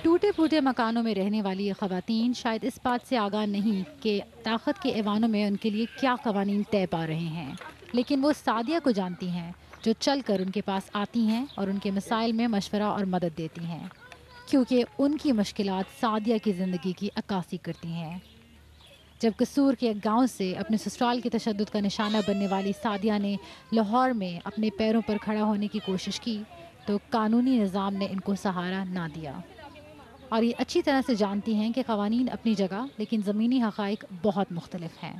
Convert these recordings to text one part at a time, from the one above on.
ٹوٹے پھوٹے مکانوں میں رہنے والی یہ خواتین شاید اس بات سے آگاہ نہیں کہ طاقت کے ایوانوں میں ان کے لیے کیا قوانین طے پا رہے ہیں، لیکن وہ سعدیہ کو جانتی ہیں جو چل کر ان کے پاس آتی ہیں اور ان کے مسائل میں مشورہ اور مدد دیتی ہیں، کیونکہ ان کی مشکلات سعدیہ کی زندگی کی عکاسی کرتی ہیں۔ جب قصور کے ایک گاؤں سے اپنے سسرال کے تشدد کا نشانہ بننے والی سعدیہ نے لاہور میں اپنے پیروں پر کھڑا ہونے کی کوشش کی تو قانونی نظام نے ان کو سہارا نہ دیا، اور یہ اچھی طرح سے جانتی ہیں کہ قوانین اپنی جگہ لیکن زمینی حقائق بہت مختلف ہیں۔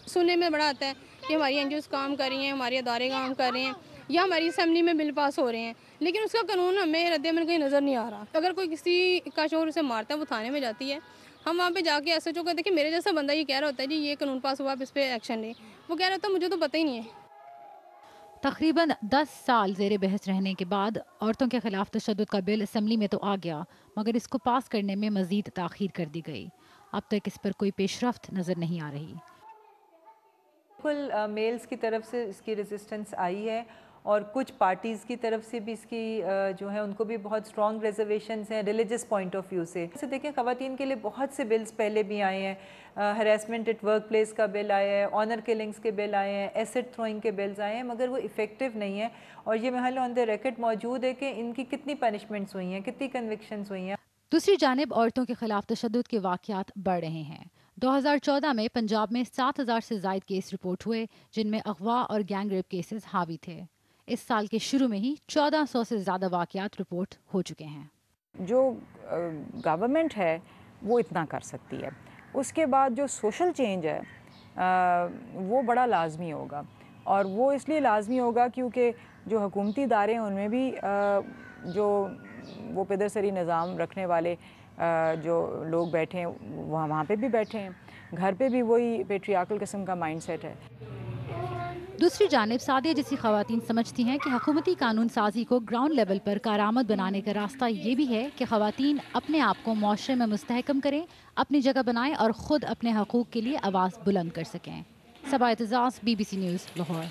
سننے میں بڑا آتا ہے کہ ہماری این جی اوز کام کر رہی ہیں، ہمارے ادارے کام کر رہے ہیں یا ہماری اسمبلی میں بل پاس ہو رہے ہیں، لیکن اس کا قانون ہمیں رد عمل کہیں نظر نہیں آ رہا۔ اگر کوئی کسی کا شوہر اسے مارتا ہے وہ تھانے میں جاتی ہے، ہم وہاں پہ جا کے ایس ایچ او کو دیکھیں میرے جیسا بندہ یہ کہہ رہا ہوتا ہے جی یہ قانون پاس ہوا آپ اس پہ ایکشن لیں، وہ کہہ رہا ہوتا ہے مجھے تو پتہ ہی نہیں ہے۔ تقریباً 10 سال زیر بحث رہنے کے بعد عورتوں کے خلاف تشدد کا بل اسمبلی میں تو آ گیا، مگر اس کو پاس کرنے میں مزید تاخیر کر دی گئی۔ اب تک اس پر کوئی پیش رفت نظر نہیں آ رہی۔ بالکل میلز کی طرف سے اس کی ریزسٹنس آئی ہے، اور کچھ پارٹیز کی طرف سے بھی اس کی جو ہے ان کو بھی بہت اسٹرانگ ریزرویشنز ہیں ریلیجس پوائنٹ آف ویو سے۔ دیکھیں خواتین کے لیے بہت سے بلز پہلے بھی آئے ہیں، ہراسمنٹ ایٹ ورک پلیس کا بل آیا ہے، آنر کلنگز کے بل آئے ہیں، ایسڈ تھروئنگ کے بلز آئے ہیں، مگر وہ افیکٹو نہیں ہیں، اور یہ محل آن دا ریکارڈ موجود ہے کہ ان کی کتنی پنشمنٹس ہوئی ہیں، کتنی کنوکشنز ہوئی ہیں۔ دوسری جانب عورتوں کے خلاف تشدد کے واقعات بڑھ رہے ہیں۔ 2014 میں پنجاب میں 7,000 سے زائد کیس رپورٹ ہوئے جن میں اغوا اور گینگ ریپ کیسز حاوی تھے۔ اس سال کے شروع میں ہی 1400 سے زیادہ واقعات رپورٹ ہو چکے ہیں۔ جو گورنمنٹ ہے وہ اتنا کر سکتی ہے، اس کے بعد جو سوشل چینج ہے وہ بڑا لازمی ہوگا، اور وہ اس لیے لازمی ہوگا کیونکہ جو حکومتی ادارے ہیں ان میں بھی جو وہ پدرسری نظام رکھنے والے جو لوگ بیٹھے ہیں وہاں پہ بھی بیٹھے ہیں، گھر پہ بھی وہی پیٹریارکل قسم کا مائنڈ سیٹ ہے۔ دوسری جانب سعدیہ جیسی خواتین سمجھتی ہیں کہ حکومتی قانون سازی کو گراؤنڈ لیول پر کارآمد بنانے کا راستہ یہ بھی ہے کہ خواتین اپنے آپ کو معاشرے میں مستحکم کریں، اپنی جگہ بنائیں اور خود اپنے حقوق کے لیے آواز بلند کر سکیں۔ صبا اعتزاز، BBC نیوز، لاہور۔